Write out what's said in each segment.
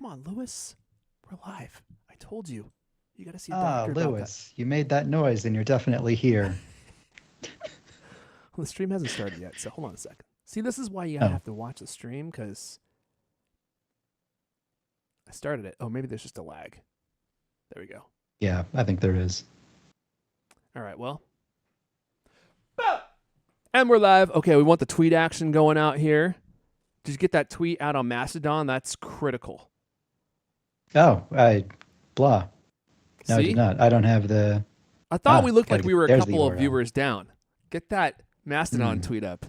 Come on, Lewis. We're live. I told you. You got to see a doctor about Lewis, you made that noise and you're definitely here. Well, the stream hasn't started yet, so hold on a second. See, this is why you have to watch the stream, because I started it. Oh, maybe there's just a lag. There we go. Yeah, I think there is. All right, well. And we're live. Okay, we want the tweet action going out here. Did you get that tweet out on Mastodon? That's critical. Oh, blah. No, See? I did not. I don't have the... I thought we looked like we were a couple of URL. viewers down. Get that Mastodon tweet up.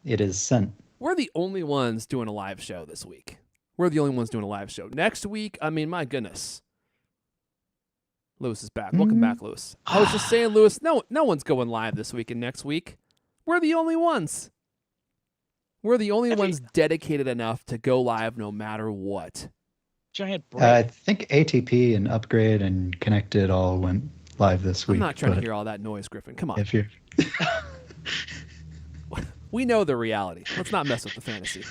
It is sent. We're the only ones doing a live show this week. We're the only ones doing a live show. Next week, I mean, my goodness. Lewis is back. Welcome back, Lewis. I was just saying, Lewis, no one's going live this week and next week. We're the only ones. We're the only ones dedicated enough to go live no matter what. Giant break. I think ATP and Upgrade and Connected all went live this week. I'm not trying to hear all that noise, Griffin. Come on. If you're... We know the reality. Let's not mess with the fantasy.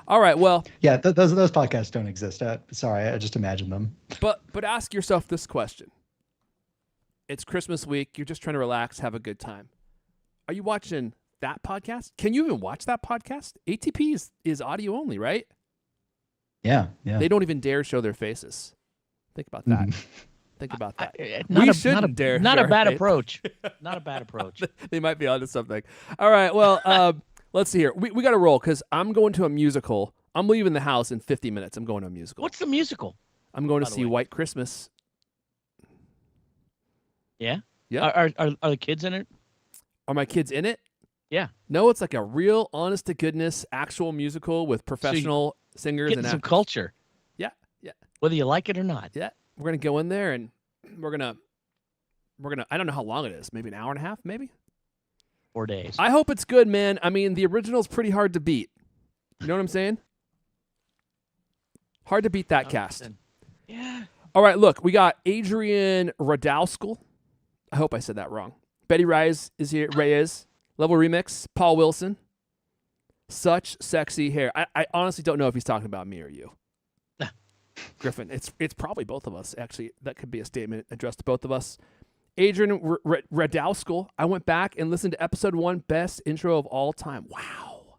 All right, well. Yeah, those podcasts don't exist. Sorry, I just imagined them. But ask yourself this question. It's Christmas week. You're just trying to relax, have a good time. Are you watching that podcast? Can you even watch that podcast? ATP is audio only, right? Yeah. They don't even dare show their faces. Think about that. Think about that. Not a bad approach. Not a bad approach. They might be onto something. All right, well, let's see here. We got to roll because I'm going to a musical. I'm leaving the house in 50 minutes. I'm going to a musical. What's the musical? I'm going to see White Christmas. Yeah? Yeah. Are the kids in it? Are my kids in it? Yeah. No, it's like a real, honest-to-goodness, actual musical with professional singers getting and some actors. culture. Yeah. Whether you like it or not. Yeah. We're going to go in there and we're going to, I don't know how long it is. Maybe an hour and a half, maybe? 4 days. I hope it's good, man. I mean, the original's pretty hard to beat. You know what I'm saying? Hard to beat that cast. Yeah. All right, look, we got Adrian Radowskill. I hope I said that wrong. Betty Reyes is here. Reyes. Level Remix. Paul Wilson. Such sexy hair. I honestly don't know if he's talking about me or you. Griffin, it's probably both of us, actually. That could be a statement addressed to both of us. Adrian Radowskill. I went back and listened to episode 1, best intro of all time. Wow.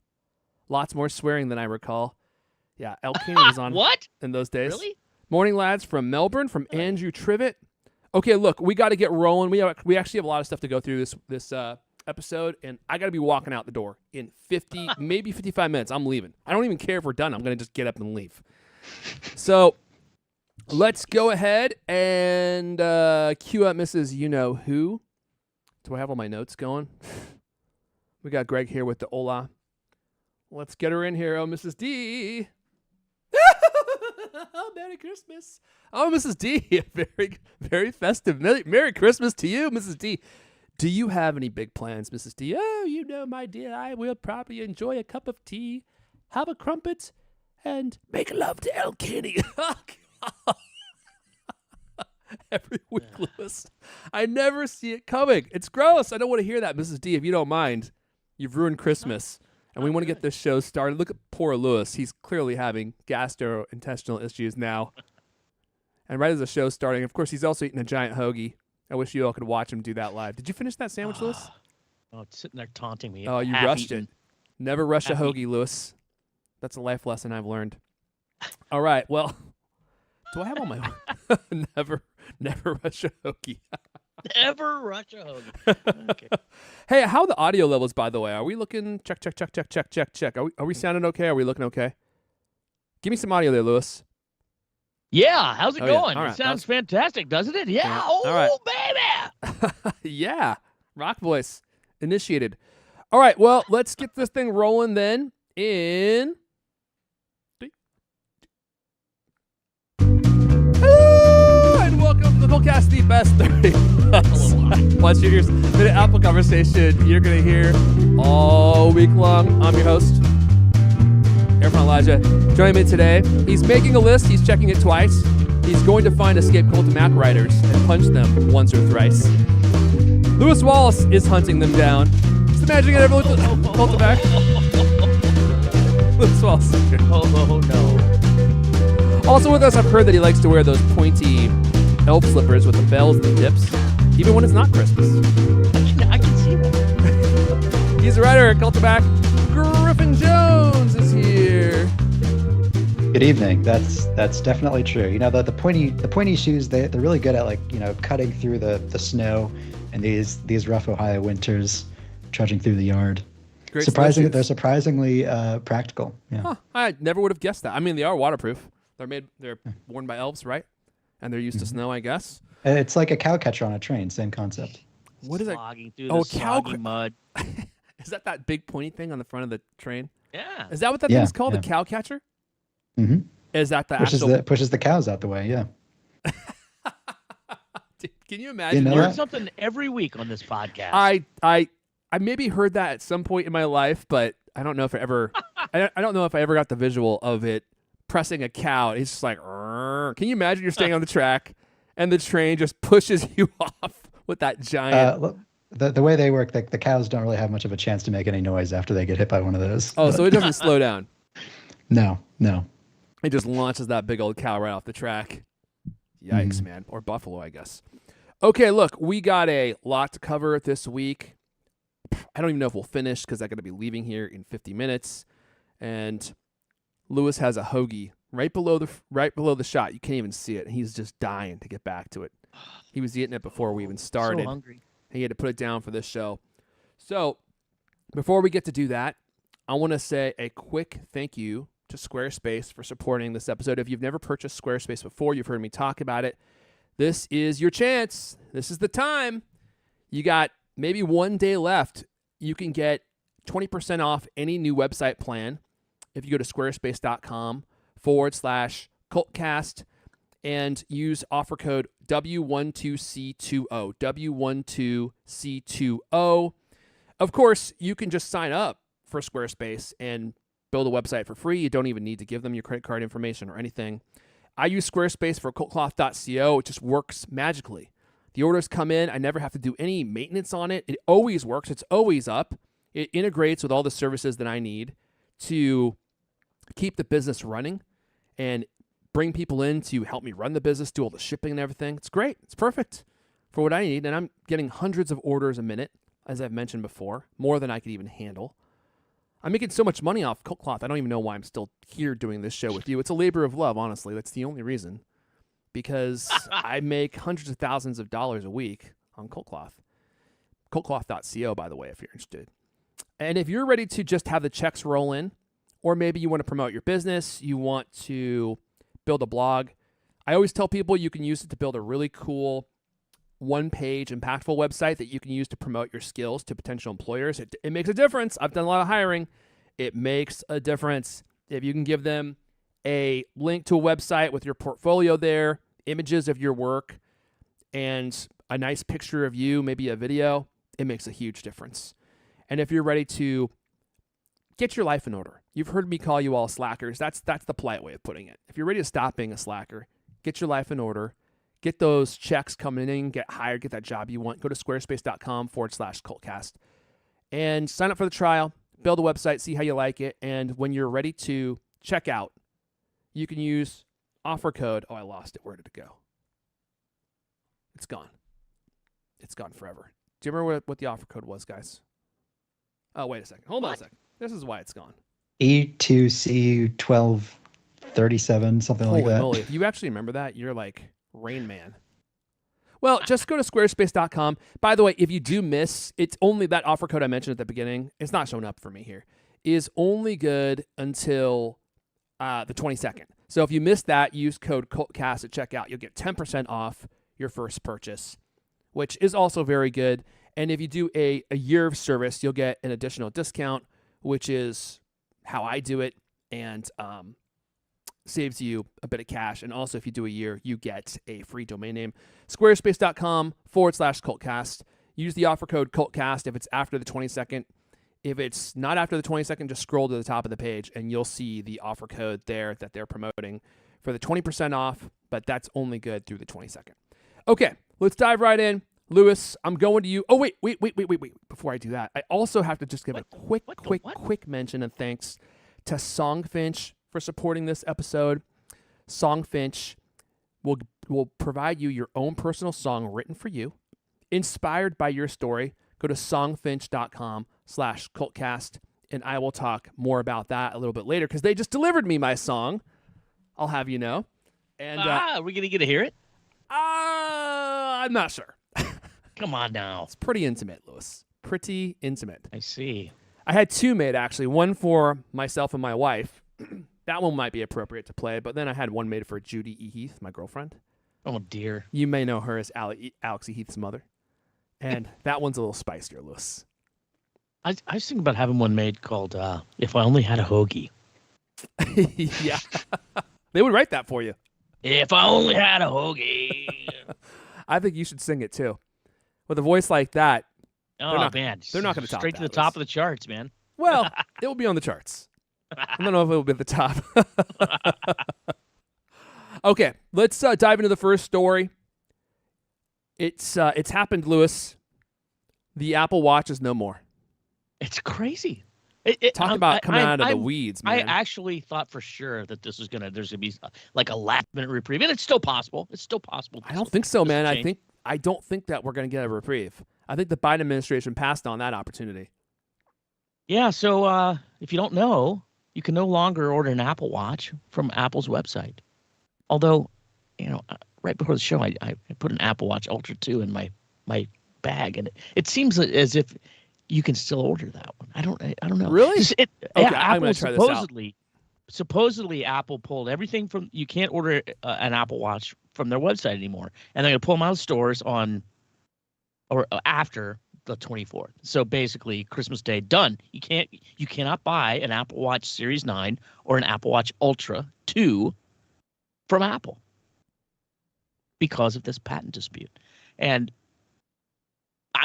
Lots more swearing than I recall. Yeah, El Caney was on in those days. Really? Morning lads from Melbourne, from Andrew Trivet. Okay, look, we got to get rolling. We actually have a lot of stuff to go through this episode, and I got to be walking out the door in 50, maybe 55 minutes. I'm leaving. I don't even care if we're done. I'm going to just get up and leave. So let's go ahead and cue up Mrs. You-Know-Who. Do I have all my notes going? We got Greg here with the hola. Let's get her in here. Oh, Mrs. D. Oh, Merry Christmas. Oh, Mrs. D. Very, very festive. Merry Christmas to you, Mrs. D. Do you have any big plans, Mrs. D? Oh, you know, my dear, I will probably enjoy a cup of tea, have a crumpet, and make love to El Caney. Every week, Lewis. I never see it coming. It's gross. I don't want to hear that, Mrs. D. If you don't mind, you've ruined Christmas. And we want to get this show started. Look at poor Lewis. He's clearly having gastrointestinal issues now. And right as the show's starting, of course, he's also eating a giant hoagie. I wish you all could watch him do that live. Did you finish that sandwich, Lewis? Oh, it's sitting there taunting me. Oh, you rushed it. Never rush a hoagie, Lewis. That's a life lesson I've learned. All right, well, do I have all my... never rush a hoagie. Never rush a hoagie. Okay. Hey, how are the audio levels, by the way? Are we looking... Check. Are we sounding okay? Are we looking okay? Give me some audio there, Lewis. Yeah, how's it going? Yeah. Right. It sounds fantastic, doesn't it? Yeah. Oh, right. Baby. Yeah. Rock voice initiated. All right, well, let's get this thing rolling then in... Hello, and welcome to the CultCast, the best 30 plus years minute Apple conversation you're going to hear all week long. I'm your host, Airfront Elijah. Joining me today, he's making a list. He's checking it twice. He's going to find escape Cult of Mac writers and punch them once or thrice. Lewis Wallace is hunting them down. Just imagining it, everyone. Cult of Mac. Lewis Walsinger. Oh, no. Also with us, I've heard that he likes to wear those pointy elf slippers with the bells and the dips, even when it's not Christmas. I can see that. He's a writer at Cultback. Griffin Jones is here. Good evening. That's definitely true. You know, the pointy shoes, they're really good at, like, you know, cutting through the snow and these rough Ohio winters, trudging through the yard. Great They're surprisingly practical. Yeah. Huh, I never would have guessed that. I mean, they are waterproof. They're worn by elves, right? And they're used to snow, I guess. It's like a cow catcher on a train, same concept. What is it? Slogging through the soggy mud. Is that big pointy thing on the front of the train? Yeah. Is that what that thing's called? Yeah. The cow catcher? Mm-hmm. Is that the actual? Pushes the cows out the way? Yeah. Can you imagine? You know Learn that? something every week on this podcast. I maybe heard that at some point in my life, but I don't know if I ever. I don't know if I ever got the visual of it pressing a cow. It's just like, "Rrr." Can you imagine you're staying on the track and the train just pushes you off with that giant? Look, the way they work, the cows don't really have much of a chance to make any noise after they get hit by one of those. Oh, so it doesn't slow down. No. It just launches that big old cow right off the track. Yikes, man. Or buffalo, I guess. Okay, look, we got a lot to cover this week. I don't even know if we'll finish because I'm going to be leaving here in 50 minutes. And Lewis has a hoagie right below the shot. You can't even see it. He's just dying to get back to it. He was eating it before we even started. So hungry. He had to put it down for this show. So before we get to do that, I want to say a quick thank you to Squarespace for supporting this episode. If you've never purchased Squarespace before, you've heard me talk about it. This is your chance. This is the time. You got maybe 1 day left. You can get 20% off any new website plan if you go to squarespace.com/CultCast and use offer code W12C20. W12C20. Of course, you can just sign up for Squarespace and build a website for free. You don't even need to give them your credit card information or anything. I use Squarespace for CultCloth.co. It just works magically. The orders come in. I never have to do any maintenance on it. It always works. It's always up. It integrates with all the services that I need to keep the business running and bring people in to help me run the business, do all the shipping and everything. It's great. It's perfect for what I need. And I'm getting hundreds of orders a minute, as I've mentioned before, more than I could even handle. I'm making so much money off CultCloth. I don't even know why I'm still here doing this show with you. It's a labor of love, honestly. That's the only reason. Because I make hundreds of thousands of dollars a week on CultCloth. CultCloth.co, by the way, if you're interested. And if you're ready to just have the checks roll in, or maybe you want to promote your business, you want to build a blog, I always tell people you can use it to build a really cool one-page impactful website that you can use to promote your skills to potential employers. It makes a difference. I've done a lot of hiring. It makes a difference. If you can give them a link to a website with your portfolio there, images of your work, and a nice picture of you, maybe a video, it makes a huge difference. And if you're ready to get your life in order, you've heard me call you all slackers. That's the polite way of putting it. If you're ready to stop being a slacker, get your life in order, get those checks coming in, get hired, get that job you want, go to squarespace.com/CultCast and sign up for the trial, build a website, see how you like it. And when you're ready to check out, you can use offer code. Oh, I lost it. Where did it go? It's gone. It's gone forever. Do you remember what the offer code was, guys? Oh, wait a second. Hold on a second. This is why it's gone. E2C1237, something like that. Holy moly. If you actually remember that, you're like Rain Man. Well, just go to squarespace.com. By the way, if you do miss, it's only that offer code I mentioned at the beginning. It's not showing up for me here. Is only good until the 22nd. So if you missed that, use code CultCast at checkout. You'll get 10% off your first purchase, which is also very good. And if you do a year of service, you'll get an additional discount, which is how I do it, and saves you a bit of cash. And also, if you do a year, you get a free domain name. Squarespace.com/CultCast. Use the offer code CultCast if it's after the 22nd. If it's not after the 22nd, just scroll to the top of the page, and you'll see the offer code there that they're promoting for the 20% off, but that's only good through the 22nd. Okay, let's dive right in. Lewis, I'm going to you. Oh, wait. Before I do that, I also have to just give a quick mention and thanks to Songfinch for supporting this episode. Songfinch will provide you your own personal song written for you, inspired by your story. Go to songfinch.com/cultcast, and I will talk more about that a little bit later because they just delivered me my song. I'll have you know. And are we gonna get to hear it? I'm not sure. Come on now. It's pretty intimate, Lewis. Pretty intimate. I see. I had two made, actually. One for myself and my wife. That one might be appropriate to play, but then I had one made for Judy E. Heath, my girlfriend. Oh, dear. You may know her as Alex E. Heath's mother. And that one's a little spicier, Lewis. I was thinking about having one made called If I Only Had a Hoagie. Yeah. They would write that for you. If I only had a hoagie. I think you should sing it, too. With a voice like that. Oh, man. They're not going to top Straight that, to the top of the charts, man. Well, it will be on the charts. I don't know if it will be at the top. Okay, let's dive into the first story. It's happened, Lewis. The Apple Watch is no more. It's crazy. Talk about coming out of the weeds, man. I actually thought for sure that there's gonna be like a last minute reprieve, and it's still possible. It's still possible. I don't think so, man. I don't think that we're gonna get a reprieve. I think the Biden administration passed on that opportunity. Yeah. So if you don't know, you can no longer order an Apple Watch from Apple's website. Although, right before the show, I put an Apple Watch Ultra 2 in my bag, and it seems as if you can still order that one. I don't know. Really? Okay, I'm gonna try this out. Supposedly, Apple pulled everything from. You can't order an Apple Watch from their website anymore, and they're gonna pull them out of stores on or after the 24th. So basically, Christmas Day done. You cannot buy an Apple Watch Series 9 or an Apple Watch Ultra 2 from Apple because of this patent dispute, and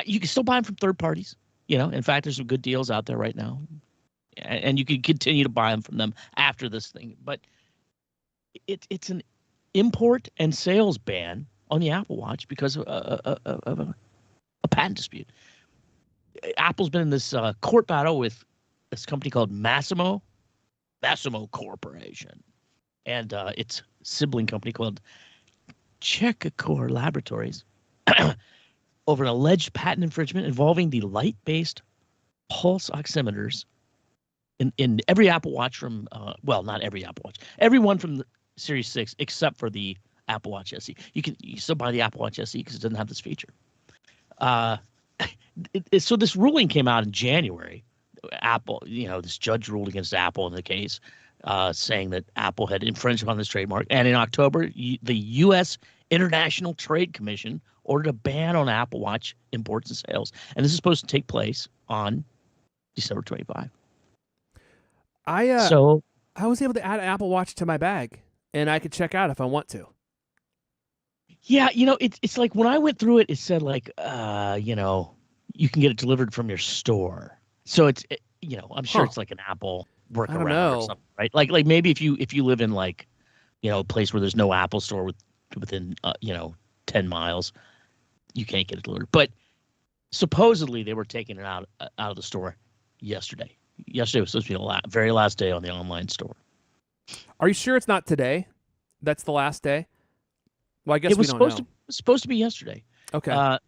you can still buy them from third parties. In fact, there's some good deals out there right now, and you can continue to buy them from them after this thing. But it's an import and sales ban on the Apple Watch because of a patent dispute. Apple's been in this court battle with this company called Massimo Corporation, and its sibling company called Checkcore Laboratories over an alleged patent infringement involving the light-based pulse oximeters in every Apple Watch from, not every Apple Watch, every one from the Series 6 except for the Apple Watch SE. You still buy the Apple Watch SE because it doesn't have this feature. So this ruling came out in January. Apple, this judge ruled against Apple in the case, saying that Apple had infringed on this trademark. And in October, the U.S. International Trade Commission ordered a ban on Apple Watch imports and sales. And this is supposed to take place on December 25. I was able to add an Apple Watch to my bag, and I could check out if I want to. Yeah, it's like when I went through it, it said like, you can get it delivered from your store. So I'm sure it's like an Apple workaround or something, right? Like maybe if you live in like, a place where there's no Apple store within 10 miles, you can't get it delivered. But supposedly they were taking it out of the store yesterday. Yesterday was supposed to be the very last day on the online store. Are you sure it's not today? That's the last day? Well, I guess it was we don't know. It was supposed to be yesterday. Okay.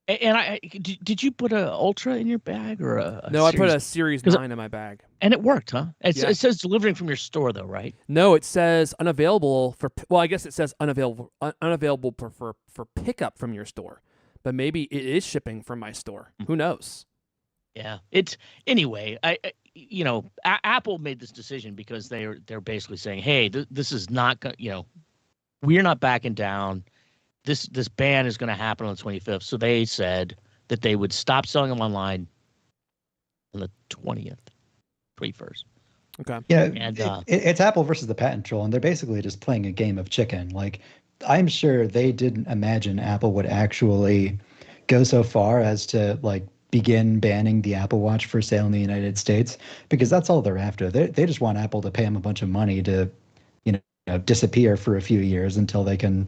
And did you put a Ultra in your bag or a No, I put a Series 9 in my bag. And it worked, huh? It says delivering from your store, though, right? No, it says unavailable for. Well, I guess it says unavailable for pickup from your store, but maybe it is shipping from my store. Who knows? Yeah, anyway. Apple made this decision because they're basically saying, hey, this is not we're not backing down. This ban is going to happen on the 25th. So they said that they would stop selling them online on the 20th, 21st. Okay. Yeah, and it's Apple versus the patent troll, and they're basically just playing a game of chicken. Like, I'm sure they didn't imagine Apple would actually go so far as to begin banning the Apple Watch for sale in the United States, because that's all they're after. They just want Apple to pay them a bunch of money to, disappear for a few years until they can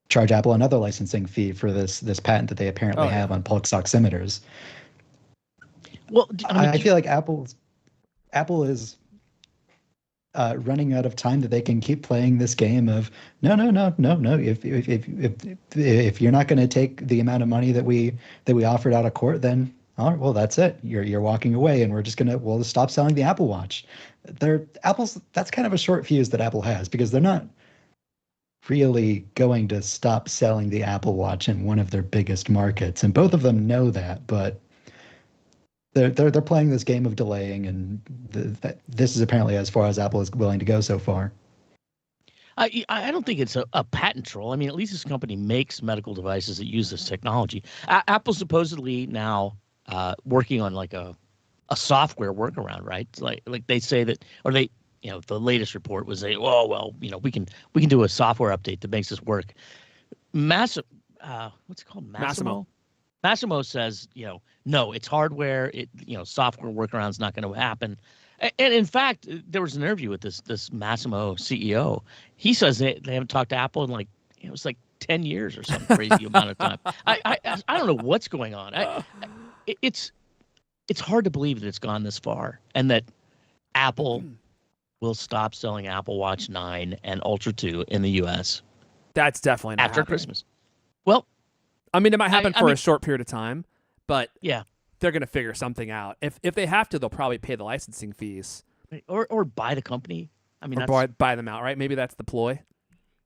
charge Apple another licensing fee for this patent that they apparently have on pulse oximeters. Well, I feel like Apple's. Apple is running out of time that they can keep playing this game of no, no, no, no, no. If you're not going to take the amount of money that we offered out of court, then all right, well, that's it. You're walking away, and we'll stop selling the Apple Watch. That's kind of a short fuse that Apple has, because they're not really going to stop selling the Apple Watch in one of their biggest markets, and both of them know that, but they're playing this game of delaying, and this is apparently as far as Apple is willing to go so far. I don't think it's a patent troll. I mean, at least this company makes medical devices that use this technology. Apple supposedly now working on like a software workaround, right? Like they say that, or they, the latest report was well, we can do a software update that makes this work. What's it called? Massimo says, no, it's hardware. Software workaround's not going to happen. And in fact, there was an interview with this Massimo CEO. He says they haven't talked to Apple in it was like 10 years or some crazy amount of time. I don't know what's going on. It's hard to believe that it's gone this far, and that Apple will stop selling Apple Watch 9 and Ultra 2 in the U.S. That's definitely not after happening. Christmas. Well, I mean, it might happen for a short period of time, but yeah, they're going to figure something out. If they have to, they'll probably pay the licensing fees, or buy the company. I mean, or buy them out, right? Maybe that's the ploy.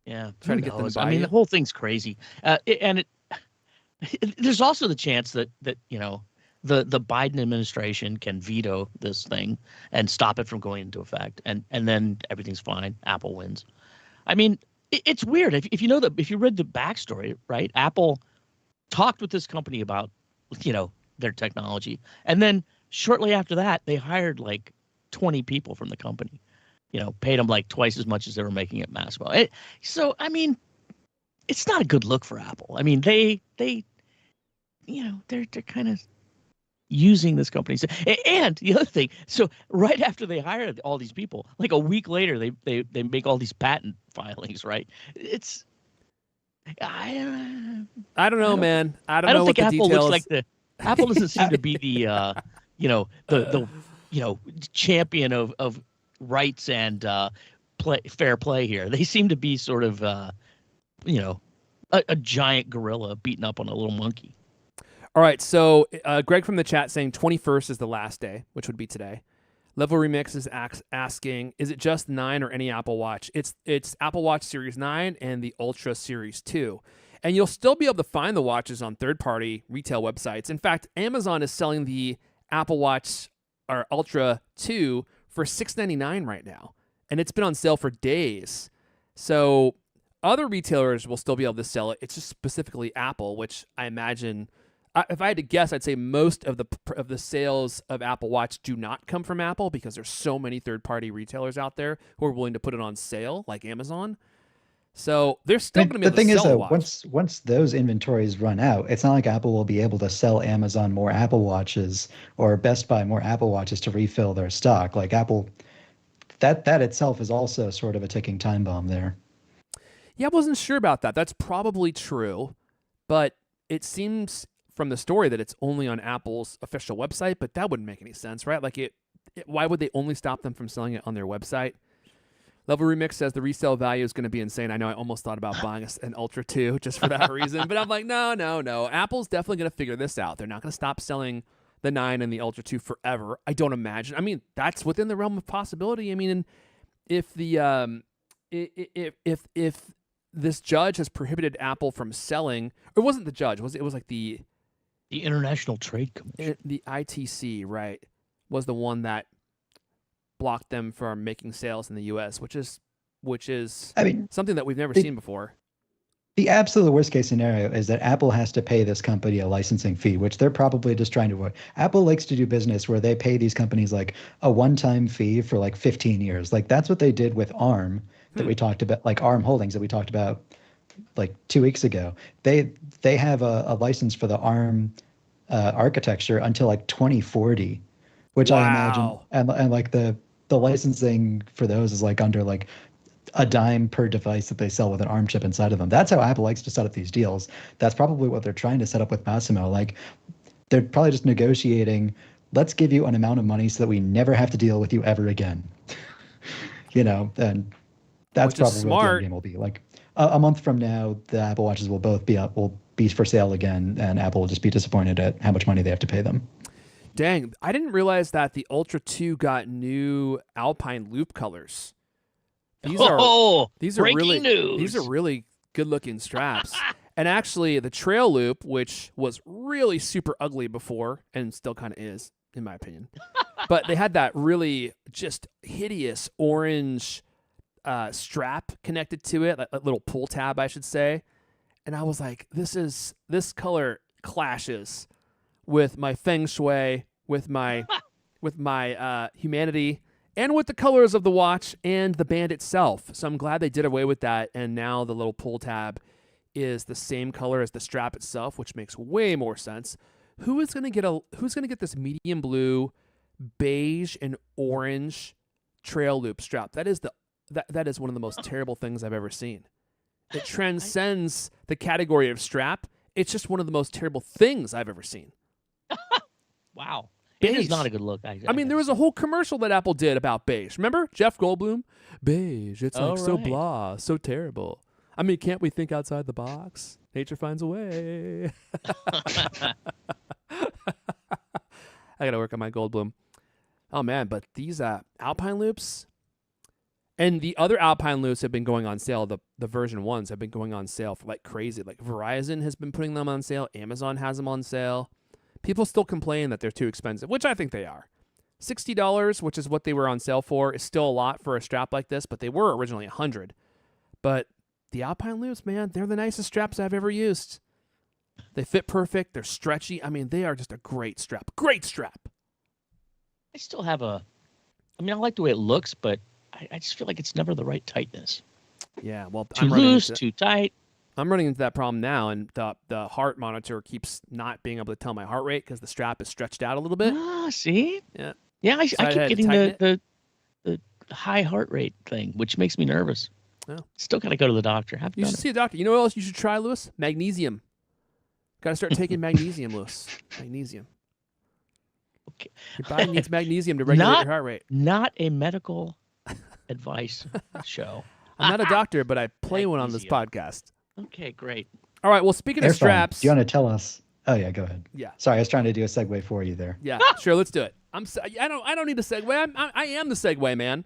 Yeah, try to get them to buy. I mean, the whole thing's crazy, there's also the chance that the Biden administration can veto this thing and stop it from going into effect, and then everything's fine. Apple wins. I mean, it's weird. If you read the backstory, right? Apple talked with this company about their technology, and then shortly after that, they hired like 20 people from the company. Paid them like twice as much as they were making at Massimo. So I mean, it's not a good look for Apple. I mean, they're kind of using this company. And the other thing, so right after they hired all these people, like a week later, they make all these patent filings, right? I don't know, man. I don't know think what Apple the details. Looks like Apple doesn't seem to be the champion of rights and fair play here. They seem to be sort of a giant gorilla beating up on a little monkey. All right, so Greg from the chat saying 21st is the last day, which would be today. Level Remix is asking, is it just 9 or any Apple Watch? It's Apple Watch Series 9 and the Ultra Series 2. And you'll still be able to find the watches on third-party retail websites. In fact, Amazon is selling the Apple Watch or Ultra 2 for $699 right now. And it's been on sale for days. So other retailers will still be able to sell it. It's just specifically Apple, which I imagine... if I had to guess, I'd say most of the sales of Apple Watch do not come from Apple, because there's so many third-party retailers out there who are willing to put it on sale, like Amazon. So they're still going to be able to sell a watch. The thing is, once those inventories run out, it's not like Apple will be able to sell Amazon more Apple Watches or Best Buy more Apple Watches to refill their stock. Like Apple, that itself is also sort of a ticking time bomb there. Yeah, I wasn't sure about that. That's probably true, but it seems from the story that it's only on Apple's official website, but that wouldn't make any sense, right? Like why would they only stop them from selling it on their website? Level Remix says the resale value is going to be insane. I know I almost thought about buying an Ultra 2 just for that reason, but I'm like, no. Apple's definitely going to figure this out. They're not going to stop selling the 9 and the Ultra 2 forever. I don't imagine. I mean, that's within the realm of possibility. I mean, if if this judge has prohibited Apple from selling, or it wasn't the judge, it was like the International Trade Commission. The ITC, right, was the one that blocked them from making sales in the U.S., which is something that we've never seen before. The absolute worst case scenario is that Apple has to pay this company a licensing fee, which they're probably just trying to avoid. Apple likes to do business where they pay these companies like a one-time fee for like 15 years. Like that's what they did with ARM that we talked about, like ARM Holdings that we talked about like 2 weeks ago. They have a license for the ARM architecture until like 2040, which I imagine, and like the licensing for those is like under like a dime per device that they sell with an ARM chip inside of them. That's how Apple likes to set up these deals. That's probably what they're trying to set up with Massimo. Like they're probably just negotiating let's give you an amount of money so that we never have to deal with you ever again. And that's Which is probably what the end smart. game will be. Like a month from now, the Apple Watches will both will be for sale again, and Apple will just be disappointed at how much money they have to pay them. Dang, I didn't realize that the Ultra 2 got new Alpine loop colors. These are breaking news. These are really good looking straps. And actually the Trail Loop, which was really super ugly before and still kind of is in my opinion. But they had that really just hideous orange strap connected to it, a little pull tab I should say. And I was like, this color clashes with my feng shui, with my humanity, and with the colors of the watch and the band itself. So I'm glad they did away with that, and now the little pull tab is the same color as the strap itself, which makes way more sense. Who's gonna get this medium blue, beige, and orange Trail Loop strap? That is one of the most terrible things I've ever seen. It transcends the category of strap. It's just one of the most terrible things I've ever seen. Wow. Beige. It is not a good look. I mean, there was a whole commercial that Apple did about beige. Remember? Jeff Goldblum? Beige. It's like so blah, so terrible. I mean, can't we think outside the box? Nature finds a way. I got to work on my Goldblum. Oh, man. But these Alpine loops and the other Alpine loops have been going on sale. The version 1s have been going on sale for like crazy. Like Verizon has been putting them on sale. Amazon has them on sale. People still complain that they're too expensive, which I think they are. $60, which is what they were on sale for, is still a lot for a strap like this, but they were originally $100. But the Alpine loops, man, they're the nicest straps I've ever used. They fit perfect. They're stretchy. I mean, they are just a great strap. Great strap. I still have I like the way it looks, but I just feel like it's never the right tightness. Yeah, well, too loose, too tight. I'm running into that problem now, and the heart monitor keeps not being able to tell my heart rate because the strap is stretched out a little bit. Ah, see? Yeah. Yeah, I I keep had to getting tighten the high heart rate thing, which makes me nervous. Oh. Still got to go to the doctor. You should see a doctor. You know what else you should try, Lewis? Magnesium. Got to start taking magnesium, Lewis. Magnesium. Okay. Your body needs magnesium to regulate your heart rate. Not a medical advice show. I'm not a doctor, but I play one on this podcast. Okay, great. All right. Well, speaking of straps, do you want to tell us? Oh yeah, go ahead. Yeah. Sorry, I was trying to do a segue for you there. Yeah, sure. Let's do it. I don't need a segue. I am the segue man.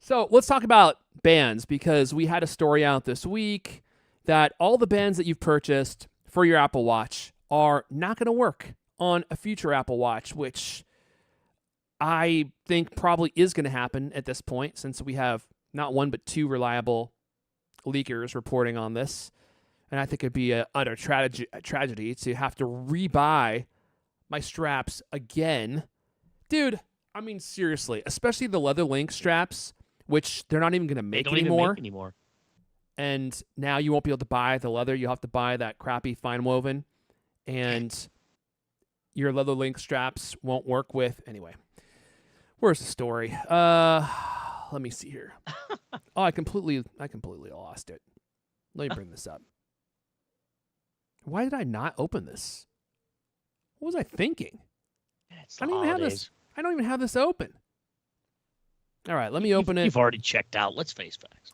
So let's talk about bands, because we had a story out this week that all the bands that you've purchased for your Apple Watch are not going to work on a future Apple Watch, which I think probably is going to happen at this point, since we have not one but two reliable leakers reporting on this. And I think it'd be an utter tragedy to have to rebuy my straps again. Dude, I mean, seriously, especially the leather link straps, which they're not even going to make anymore. And now you won't be able to buy the leather. You'll have to buy that crappy fine woven. And your leather link straps won't work with... Anyway, where's the story? Let me see here. Oh, I completely lost it. Let me bring this up. Why did I not open this? What was I thinking? I don't even have this open. All right, let me open it. You've already checked out. Let's face facts.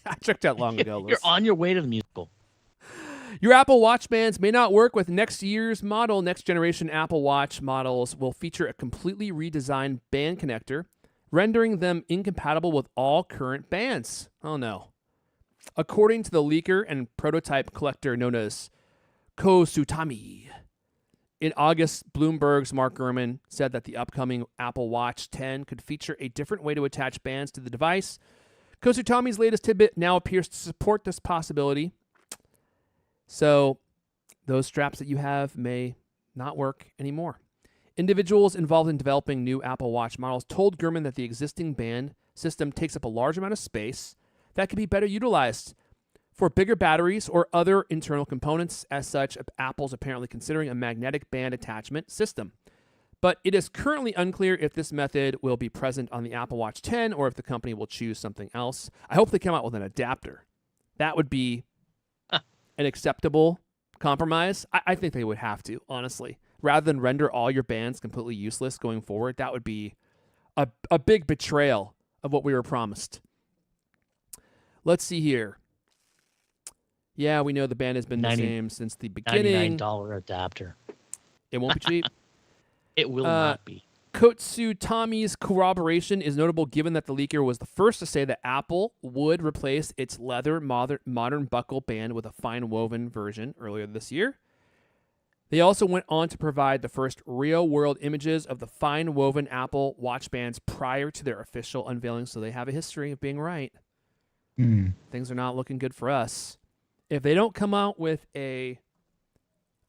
I checked out long ago. You're on your way to the musical. Your Apple Watch bands may not work with next year's model. Next generation Apple Watch models will feature a completely redesigned band connector, rendering them incompatible with all current bands. Oh no. According to the leaker and prototype collector known as Kosutami, in August, Bloomberg's Mark Gurman said that the upcoming Apple Watch 10 could feature a different way to attach bands to the device. Kosutami's latest tidbit now appears to support this possibility. So those straps that you have may not work anymore. Individuals involved in developing new Apple Watch models told Gurman that the existing band system takes up a large amount of space that could be better utilized for bigger batteries or other internal components. As such, Apple's apparently considering a magnetic band attachment system. But it is currently unclear if this method will be present on the Apple Watch 10 or if the company will choose something else. I hope they come out with an adapter. That would be an acceptable compromise. I think they would have to, honestly. rather than render all your bands completely useless going forward. That would be a big betrayal of what we were promised. Let's see here. Yeah, we know the band has been the same since the beginning. $99 adapter. It won't be cheap. It will not be. Kotsu Tommy's corroboration is notable given that the leaker was the first to say that Apple would replace its leather modern buckle band with a fine woven version earlier this year. They also went on to provide the first real-world images of the fine woven Apple Watch bands prior to their official unveiling, so they have a history of being right. Things are not looking good for us. If they don't come out with a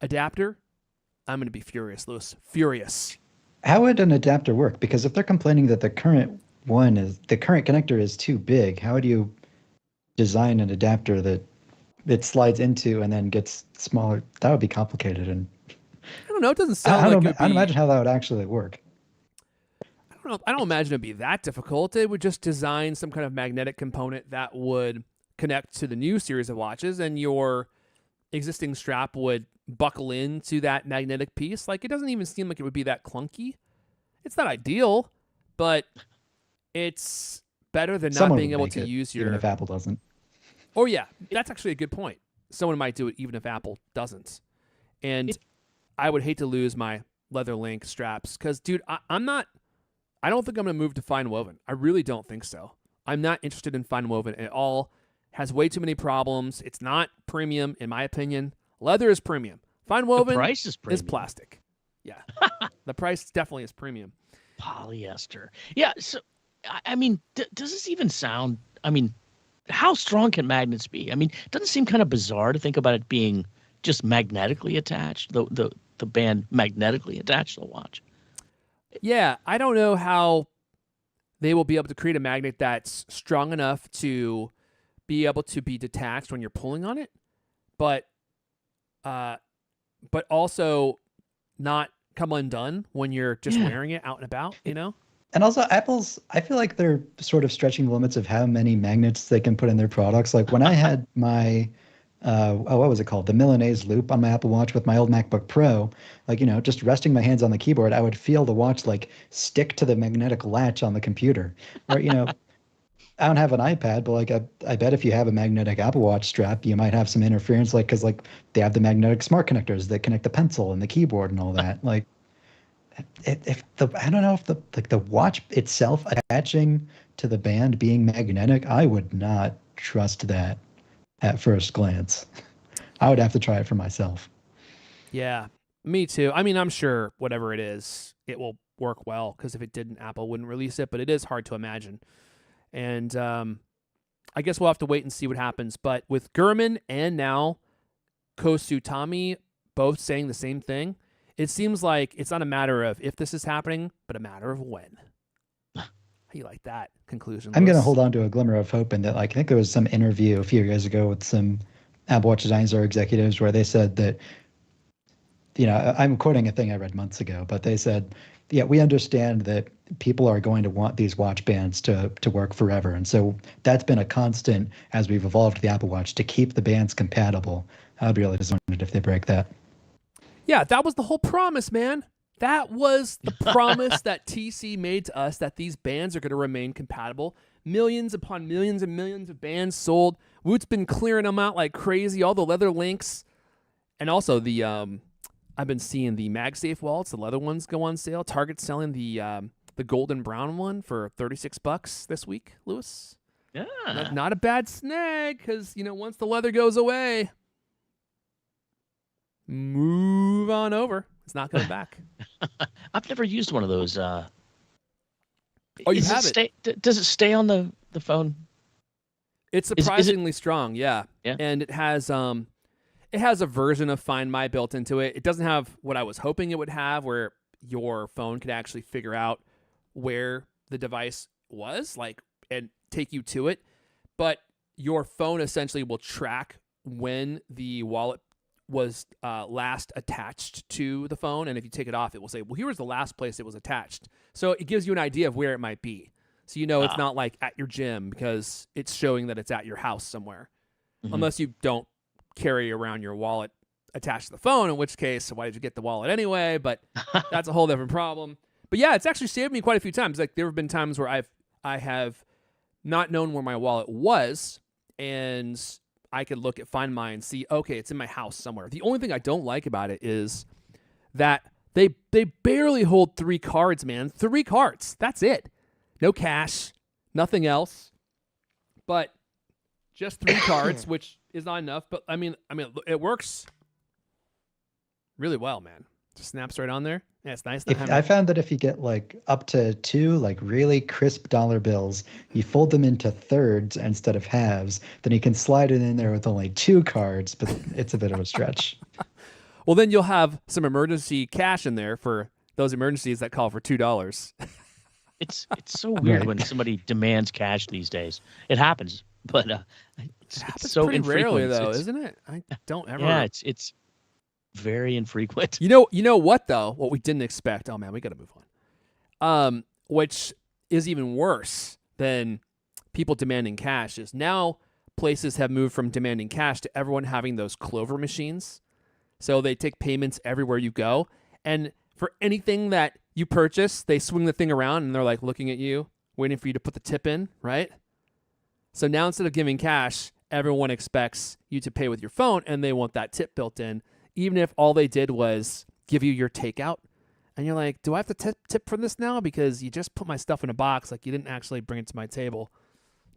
adapter, I'm going to be furious, Lewis. Furious. How would an adapter work? Because if they're complaining that the current connector is too big, how would you design an adapter that it slides into and then gets smaller? That would be complicated, and I don't know. It doesn't sound like I don't imagine how that would actually work. I don't know. I don't imagine it'd be that difficult. They would just design some kind of magnetic component that would connect to the new series of watches, and your existing strap would buckle into that magnetic piece. Like, it doesn't even seem like it would be that clunky. It's not ideal, but it's better than not being able to use your... Even if Apple doesn't. Oh, yeah. That's actually a good point. Someone might do it even if Apple doesn't. And I would hate to lose my leather link straps because, dude, I don't think I'm going to move to fine woven. I really don't think so. I'm not interested in fine woven at all. Has way too many problems. It's not premium, in my opinion. Leather is premium. Fine woven the price is premium. Plastic. Yeah. The price definitely is premium. Polyester. Yeah, so, I mean, does this even sound... I mean, how strong can magnets be? I mean, it doesn't seem kind of bizarre to think about it being just magnetically attached, the band magnetically attached to the watch. Yeah, I don't know how they will be able to create a magnet that's strong enough to be able to be detached when you're pulling on it, but also not come undone when you're just wearing it out and about, you know? And also I feel like they're sort of stretching the limits of how many magnets they can put in their products. Like when I had my, what was it called? The Milanese loop on my Apple Watch with my old MacBook Pro, like, you know, just resting my hands on the keyboard, I would feel the watch like stick to the magnetic latch on the computer. Or, you know, I don't have an iPad, but like I bet if you have a magnetic Apple Watch strap, you might have some interference, like, because like they have the magnetic smart connectors that connect the pencil and the keyboard and all that. Like, I don't know if the watch itself attaching to the band being magnetic, I would not trust that at first glance. I would have to try it for myself. Yeah, me too. I mean, I'm sure whatever it is, it will work well, because if it didn't, Apple wouldn't release it, but it is hard to imagine. And I guess we'll have to wait and see what happens. But with Gurman and now Kosutami both saying the same thing, it seems like it's not a matter of if this is happening, but a matter of when. How do you like that conclusion? I'm going to hold on to a glimmer of hope in that, like, I think there was some interview a few years ago with some Apple Watch designers or executives where they said that, you know, I'm quoting a thing I read months ago, but they said, yeah, we understand that people are going to want these watch bands to work forever. And so that's been a constant as we've evolved the Apple Watch to keep the bands compatible. I'd be really disappointed if they break that. Yeah, that was the whole promise, man. That was the promise that TC made to us, that these bands are going to remain compatible. Millions upon millions and millions of bands sold. Woot's been clearing them out like crazy, all the leather links. And also the I've been seeing the MagSafe wallets, the leather ones go on sale. Target's selling the golden brown one for $36 this week, Lewis. Yeah. Not a bad snag, because, you know, once the leather goes away, move on over. It's not coming back. I've never used one of those. Oh, you have it? Does it stay on the phone? It's surprisingly strong, yeah. Yeah. And it has a version of Find My built into it. It doesn't have what I was hoping it would have, where your phone could actually figure out where the device was, like, and take you to it. But your phone essentially will track when the wallet was last attached to the phone, and if you take it off, it will say, well, here was the last place it was attached. So it gives you an idea of where it might be. So you know it's not like at your gym, because it's showing that it's at your house somewhere. Mm-hmm. Unless you don't carry around your wallet attached to the phone, in which case, why did you get the wallet anyway? But that's a whole different problem. But yeah, it's actually saved me quite a few times. Like there have been times where I have not known where my wallet was, and I could look at Find My and see, okay, it's in my house somewhere. The only thing I don't like about it is that they barely hold 3 cards, man. 3 cards. That's it. No cash, nothing else. But just 3 cards, which is not enough. But I mean, it works really well, man. Just snaps right on there. Yeah, it's nice. I found that if you get like up to 2 like really crisp dollar bills, you fold them into thirds instead of halves, then you can slide it in there with only 2 cards, but it's a bit of a stretch. Well, then you'll have some emergency cash in there for those emergencies that call for $2. It's so weird Right. when somebody demands cash these days. It happens, but it's so pretty infrequent. rarely, though, It's- isn't it? I don't ever. Yeah, it's very infrequent. You know what though? What we didn't expect. Oh man, we got to move on. Which is even worse than people demanding cash is now places have moved from demanding cash to everyone having those Clover machines. So they take payments everywhere you go, and for anything that you purchase, they swing the thing around and they're like looking at you, waiting for you to put the tip in, right? So now instead of giving cash, everyone expects you to pay with your phone, and they want that tip built in, even if all they did was give you your takeout. And you're like, do I have to tip for this now? Because you just put my stuff in a box, like you didn't actually bring it to my table.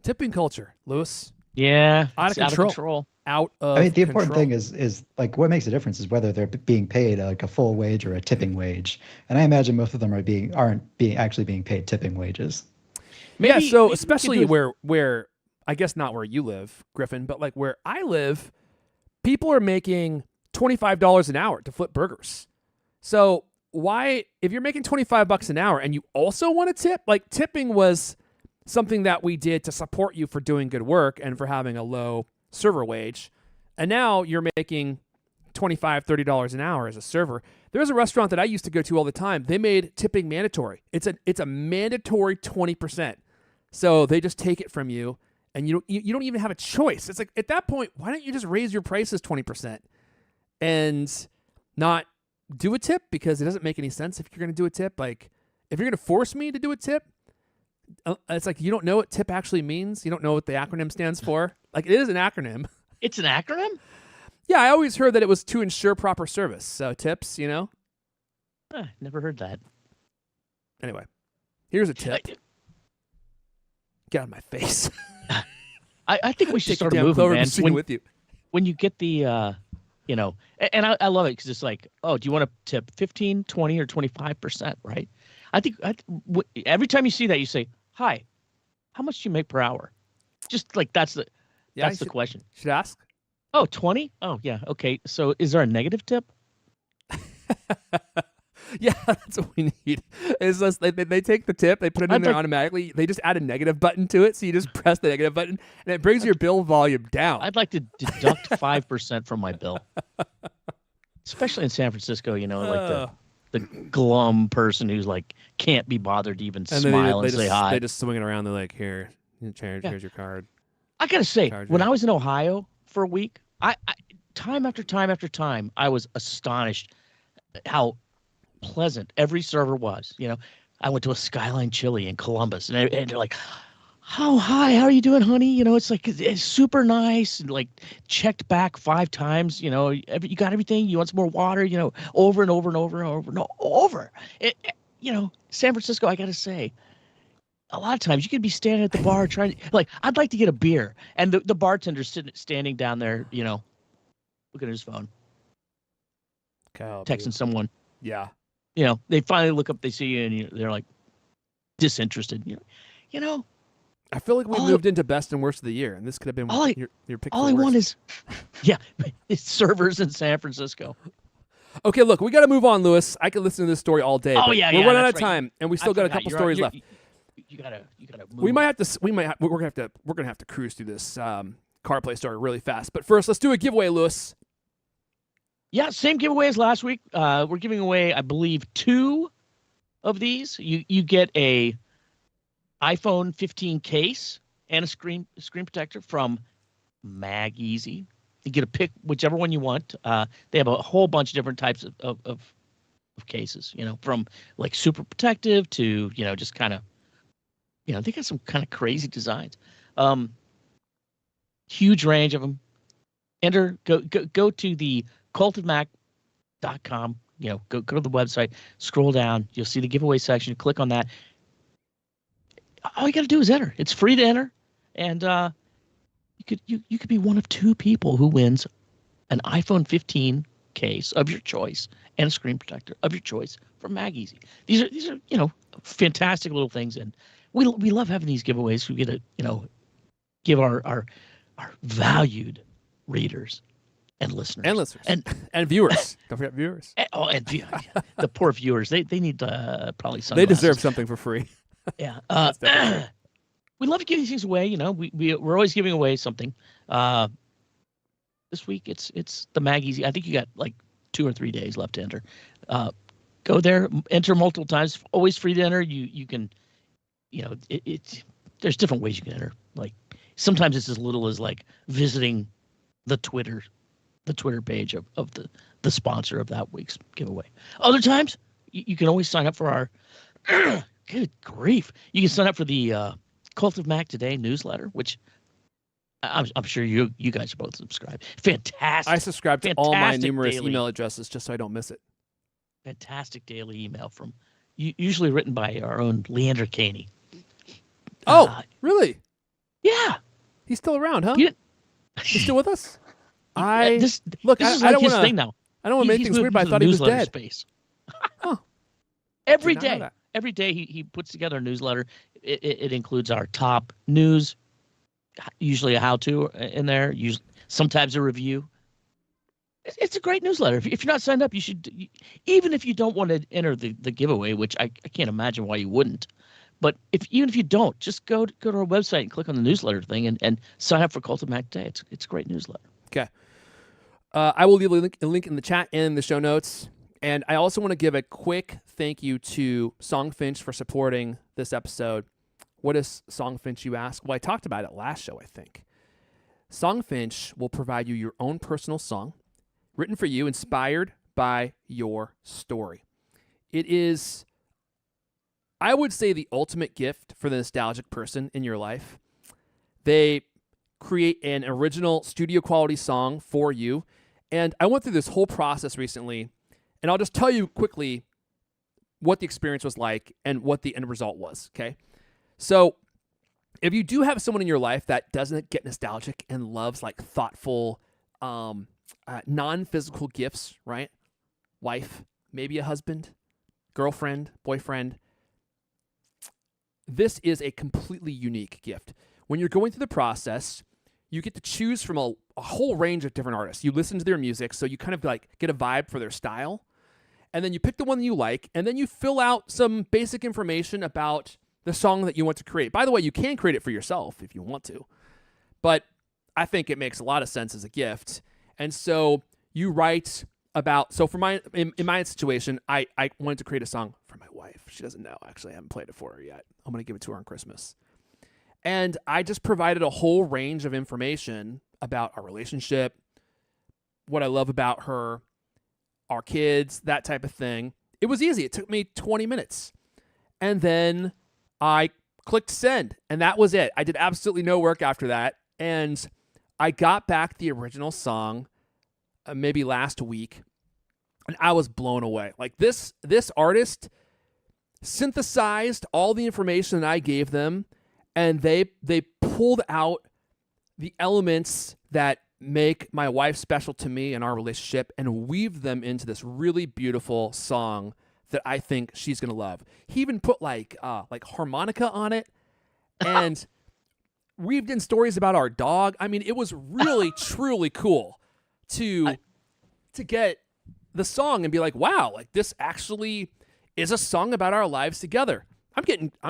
Tipping culture, Lewis. Yeah, Out of it's control. Out of I mean, the important control. thing is like what makes a difference is whether they're being paid like a full wage or a tipping wage. And I imagine most of them aren't actually being paid tipping wages. Yeah, Maybe so we could especially do it- where I guess not where you live, Griffin, but like where I live, people are making $25 an hour to flip burgers. So why, if you're making $25 an hour and you also want to tip, like tipping was something that we did to support you for doing good work and for having a low server wage. And now you're making $25, $30 an hour as a server. There's a restaurant that I used to go to all the time. They made tipping mandatory. It's a mandatory 20%. So they just take it from you, and you don't even have a choice. It's like at that point, why don't you just raise your prices 20% and not do a tip? Because it doesn't make any sense if you're going to do a tip. Like if you're going to force me to do a tip, it's like you don't know what tip actually means. You don't know what the acronym stands for. Like it is an acronym. It's an acronym? Yeah, I always heard that it was to ensure proper service. So tips, Never heard that. Anyway, here's a tip. Get out of my face. I think we should Take start your a damn movement, Clover man. machine with you. When you get the, and I love it because it's like, oh, do you want to tip 15, 20, or 25%, right? I think every time you see that, you say, hi, how much do you make per hour? Just like that's the question. Should ask. Oh, 20? Oh, yeah. Okay. So is there a negative tip? Yeah, that's what we need. It's just they take the tip, they put it in I'd there like- automatically. They just add a negative button to it, so you just press the negative button, and it brings your bill volume down. I'd like to deduct 5% from my bill. Especially in San Francisco, like the glum person who's like can't be bothered to even and smile they and say just, hi. They just swing it around. They're like, here, here's your card. I gotta say, Charge when rate. I was in Ohio for a week, I time after time after time, I was astonished how pleasant every server was. I went to a Skyline Chili in Columbus, and they're like, "Oh, hi, how are you doing, honey?" It's like it's super nice, and like checked back 5 times. You got everything. You want some more water? Over and over and over and over and over. San Francisco, I gotta say. A lot of times you could be standing at the bar trying to, like, I'd like to get a beer. And the bartender's standing down there, looking at his phone, texting someone. Yeah. They finally look up, they see you, and they're like disinterested. I feel like we moved into best and worst of the year, and this could have been your pick. All I want is, it's servers in San Francisco. Okay, look, we got to move on, Lewis. I could listen to this story all day. Oh, but yeah, we're yeah, running out that's of right. time, and we still got a couple stories left. You gotta move. We're gonna have to cruise through this CarPlay story really fast. But first, let's do a giveaway, Lewis. Yeah, same giveaway as last week. We're giving away, I believe, 2 of these. You get a iPhone 15 case and a screen protector from Mag Easy. You get to pick whichever one you want. They have a whole bunch of different types of cases, from like super protective to, just kind of, they got some kind of crazy designs. Huge range of them. Go to the cultofmac.com, go to the website, scroll down, you'll see the giveaway section, click on that. All you got to do is enter. It's free to enter, and you could be one of 2 people who wins an iPhone 15 case of your choice and a screen protector of your choice from MagEasy. These are fantastic little things, and we love having these giveaways. We get to give our valued readers and listeners and viewers. Don't forget viewers. And the poor viewers, they need probably sunglasses. They deserve something for free. Yeah. We love to give these things away. We're always giving away something. This week it's the MagEasy. I think you got like 2 or 3 days left to enter. Go there, enter multiple times. Always free to enter. You can, there's different ways you can enter. Like sometimes it's as little as like visiting the Twitter page of the sponsor of that week's giveaway. Other times you can always sign up for our good grief. You can sign up for the Cult of Mac Today newsletter, which I'm sure you guys are both subscribed. Fantastic. I subscribe to all my numerous email addresses just so I don't miss it. Fantastic daily email from usually written by our own Leander Caney. Oh, really? Yeah. He's still around, huh? He's still with us? This is like his thing now. I don't want to make things weird, but I thought he was dead. Space. Huh. Every day he puts together a newsletter. It includes our top news, usually a how-to in there, sometimes a review. It's a great newsletter. If you're not signed up, you should, even if you don't want to enter the giveaway, which I can't imagine why you wouldn't. But even if you don't, just go to our website and click on the newsletter thing and sign up for Cult of Mac Today. It's a great newsletter. Okay. I will leave a link in the chat and in the show notes. And I also want to give a quick thank you to Songfinch for supporting this episode. What is Songfinch, you ask? Well, I talked about it last show, I think. Songfinch will provide you your own personal song, written for you, inspired by your story. It is, I would say, the ultimate gift for the nostalgic person in your life. They create an original studio quality song for you. And I went through this whole process recently, and I'll just tell you quickly what the experience was like and what the end result was, okay? So if you do have someone in your life that doesn't get nostalgic and loves like thoughtful, non-physical gifts, right? Wife, maybe a husband, girlfriend, boyfriend. This is a completely unique gift. When you're going through the process, you get to choose from a whole range of different artists. You listen to their music, so you kind of like get a vibe for their style. And then you pick the one that you like, and then you fill out some basic information about the song that you want to create. By the way, you can create it for yourself if you want to. But I think it makes a lot of sense as a gift. And so you write about, so for in my situation, I wanted to create a song for my wife. She doesn't know, actually. I haven't played it for her yet. I'm going to give it to her on Christmas. And I just provided a whole range of information about our relationship, what I love about her, our kids, that type of thing. It was easy. It took me 20 minutes. And then I clicked send, and that was it. I did absolutely no work after that. And I got back the original song maybe last week, and I was blown away. Like this artist synthesized all the information that I gave them, and they pulled out the elements that make my wife special to me and our relationship and weaved them into this really beautiful song that I think she's going to love. He even put like harmonica on it and weaved in stories about our dog. I mean, it was really, truly cool to get the song and be like, wow, like this actually is a song about our lives together. I'm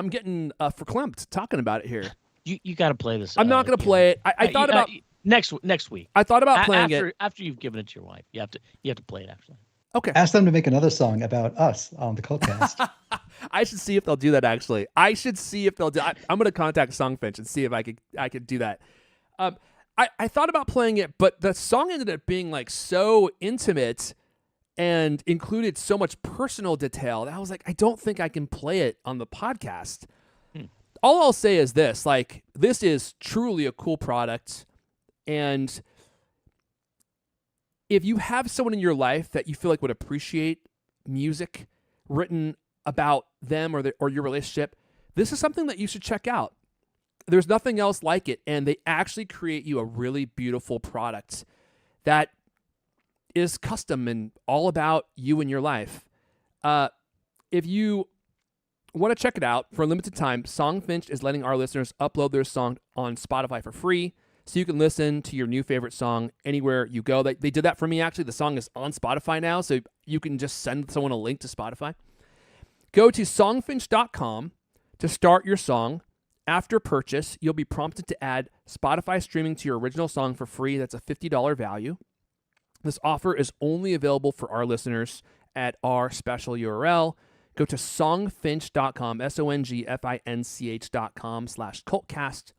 getting verklempt talking about it here. You got to play this. I'm not going to play it. I thought about next week. I thought about playing it after you've given it to your wife. You have to play it after that. Okay. Ask them to make another song about us on the CultCast. I should see if they'll do that. Actually, I should see if they'll do. I'm going to contact Songfinch and see if I could do that. I thought about playing it, but the song ended up being like so intimate and included so much personal detail that I was like, I don't think I can play it on the podcast. All I'll say is this, like, this is truly a cool product. And if you have someone in your life that you feel like would appreciate music written about them or your relationship, this is something that you should check out. There's nothing else like it, and they actually create you a really beautiful product that is custom and all about you and your life. If you want to check it out for a limited time, Songfinch is letting our listeners upload their song on Spotify for free, so you can listen to your new favorite song anywhere you go. They did that for me, actually. The song is on Spotify now, so you can just send someone a link to Spotify. Go to songfinch.com to start your song. After purchase, you'll be prompted to add Spotify streaming to your original song for free. That's a $50 value. This offer is only available for our listeners at our special URL. Go to songfinch.com, songfinch.com/cultcast.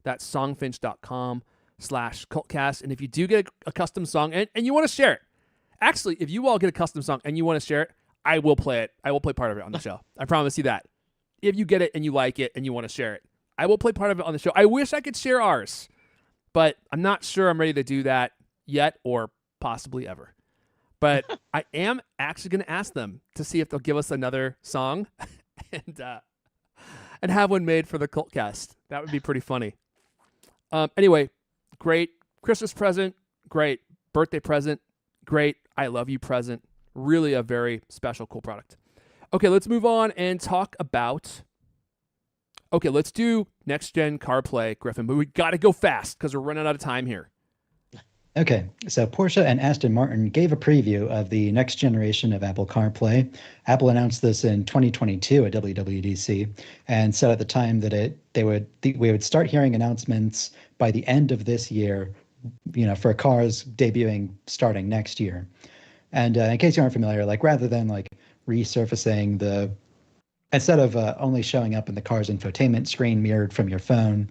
That's songfinch.com/cultcast. And if you do get a custom song and you want to share it, actually, if you all get a custom song and you want to share it, I will play it. I will play part of it on the show. I promise you that. If you get it and you like it and you want to share it, I will play part of it on the show. I wish I could share ours, but I'm not sure I'm ready to do that yet or possibly ever. But I am actually going to ask them to see if they'll give us another song and have one made for the CultCast. That would be pretty funny. Anyway, great Christmas present, great birthday present, great I love you present. Really a very special, cool product. Okay, let's move on and talk about... Okay, let's do next-gen CarPlay, Griffin, but we got to go fast because we're running out of time here. Okay, so Porsche and Aston Martin gave a preview of the next generation of Apple CarPlay. Apple announced this in 2022 at WWDC and said at the time that we would start hearing announcements by the end of this year, for cars debuting starting next year. And in case you aren't familiar, like rather than like resurfacing instead of only showing up in the car's infotainment screen mirrored from your phone,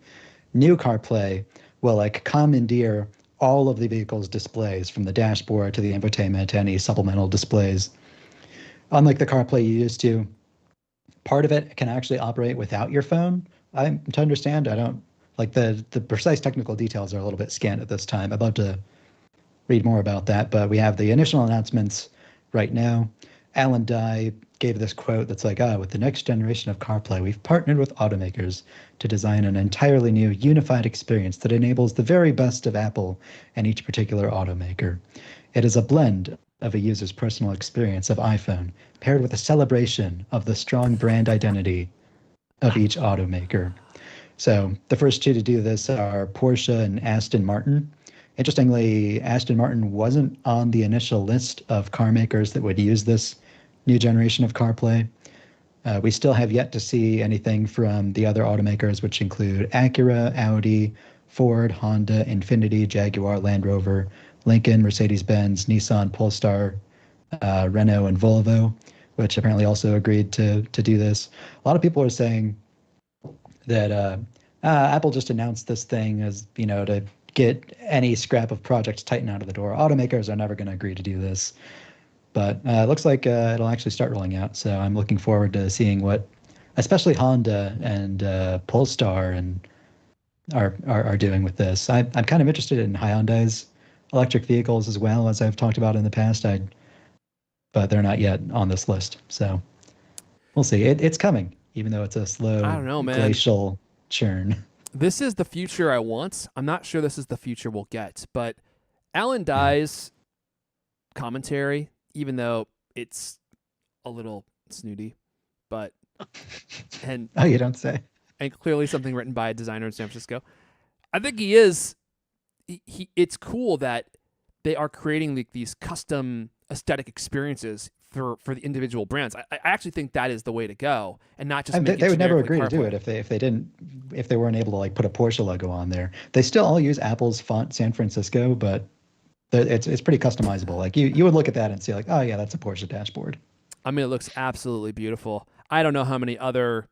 new CarPlay will like commandeer all of the vehicle's displays from the dashboard to the infotainment to any supplemental displays. Unlike the CarPlay you used to, part of it can actually operate without your phone. To understand, I don't like the precise technical details are a little bit scant at this time. I'd love to read more about that, but we have the initial announcements right now. Alan Dye gave this quote that's like, with the next generation of CarPlay, we've partnered with automakers to design an entirely new unified experience that enables the very best of Apple and each particular automaker. It is a blend of a user's personal experience of iPhone paired with a celebration of the strong brand identity of each automaker. So the first two to do this are Porsche and Aston Martin. Interestingly, Aston Martin wasn't on the initial list of car makers that would use this new generation of CarPlay. We still have yet to see anything from the other automakers, which include Acura, Audi, Ford, Honda, Infiniti, Jaguar, Land Rover, Lincoln, Mercedes-Benz, Nissan, Polestar, Renault, and Volvo, which apparently also agreed to do this. A lot of people are saying that Apple just announced this thing as, to get any scrap of Project Titan out of the door. Automakers are never going to agree to do this. But it looks like it'll actually start rolling out. So I'm looking forward to seeing what, especially Honda and Polestar are doing with this. I'm kind of interested in Hyundai's electric vehicles as well, as I've talked about in the past. But they're not yet on this list. So we'll see. It's coming, even though it's a slow, I don't know, man. Glacial churn. This is the future I want. I'm not sure this is the future we'll get, but Alan Dye's commentary, even though it's a little snooty, but and oh, you don't say. And clearly something written by a designer in San Francisco. I think he is. It's cool that they are creating these custom aesthetic experiences for the individual brands. I actually think that is the way to go, and not just. They would never agree to do it if they weren't able to like put a Porsche logo on there. They still all use Apple's font San Francisco, but it's pretty customizable. Like you would look at that and see like, oh yeah, that's a Porsche dashboard. I mean, it looks absolutely beautiful. I don't know how many other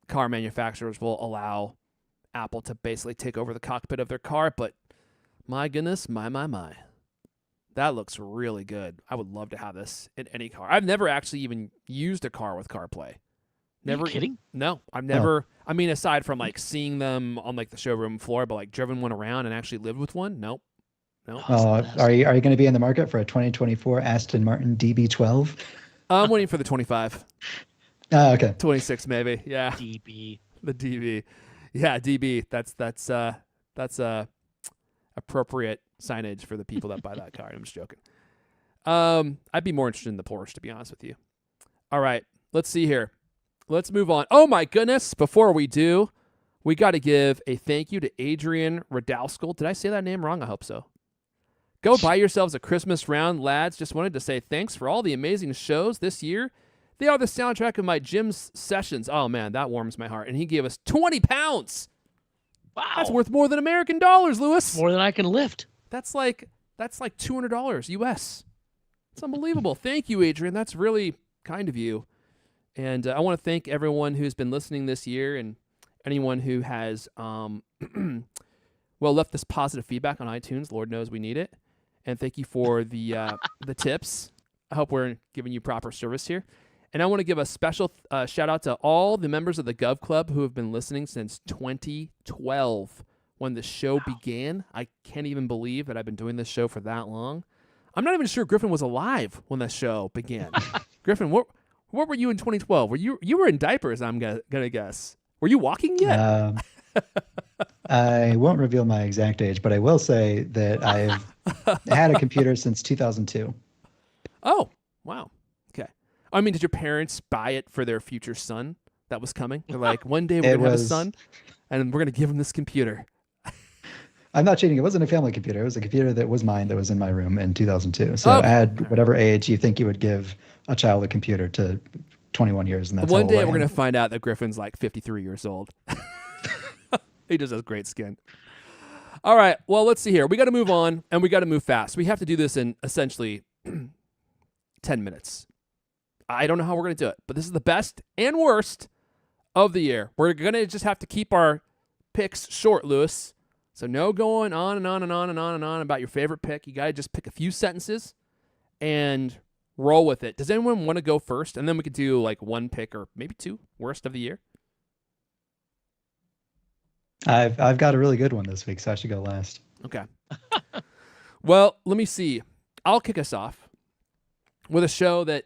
car manufacturers will allow Apple to basically take over the cockpit of their car, but My goodness, my. That looks really good. I would love to have this in any car. I've never actually even used a car with CarPlay. Never. Are you kidding? No, I've never. I mean, aside from like seeing them on like the showroom floor, but like driven one around and actually lived with one. Nope. Oh, are you going to be in the market for a 2024 Aston Martin DB12? I'm waiting for the 25. Okay. 26 maybe. Yeah. DB. The DB. Yeah, DB. That's appropriate signage for the people that buy that car. I'm just joking. I'd be more interested in the Porsche, to be honest with you. All right, let's see here. Let's move on. Oh my goodness! Before we do, we got to give a thank you to Adrian Radowskill. Did I say that name wrong? I hope so. Go buy yourselves a Christmas round, lads. Just wanted to say thanks for all the amazing shows this year. They are the soundtrack of my gym sessions. Oh man, that warms my heart. And he gave us 20 pounds. Wow. That's worth more than American dollars, Lewis. More than I can lift. That's like $200 US. It's unbelievable. Thank you, Adrian. That's really kind of you. And I want to thank everyone who's been listening this year and anyone who has left this positive feedback on iTunes. Lord knows we need it. And thank you for the tips. I hope we're giving you proper service here. And I want to give a special shout out to all the members of the Gov Club who have been listening since 2012 when the show began. I can't even believe that I've been doing this show for that long. I'm not even sure Griffin was alive when the show began. Griffin, what were you in 2012? You were in diapers, I'm gonna guess. Were you walking yet? I won't reveal my exact age, but I will say that I've had a computer since 2002. Oh, wow. Okay. I mean, did your parents buy it for their future son that was coming? They're like, one day we're going to have a son, and we're going to give him this computer. I'm not cheating. It wasn't a family computer. It was a computer that was mine that was in my room in 2002. So I had whatever age you think you would give a child a computer to 21 years. And that's one day we're going to find out that Griffin's like 53 years old. He just has great skin. All right. Well, let's see here. We got to move on, and we got to move fast. We have to do this in essentially 10 minutes. I don't know how we're going to do it, but this is the best and worst of the year. We're going to just have to keep our picks short, Lewis. So no going on and on and on and on and on about your favorite pick. You got to just pick a few sentences and roll with it. Does anyone want to go first? And then we could do like one pick or maybe two worst of the year. I've got a really good one this week, so I should go last. Okay. Well, let me see. I'll kick us off with a show that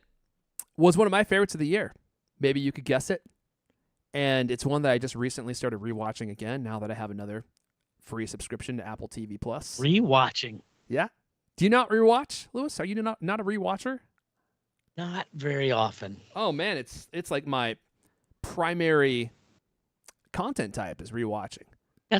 was one of my favorites of the year. Maybe you could guess it. And it's one that I just recently started rewatching again now that I have another free subscription to Apple TV Plus. Rewatching. Yeah. Do you not rewatch, Lewis? Are you not a rewatcher? Not very often. Oh man, it's like my primary content type is rewatching.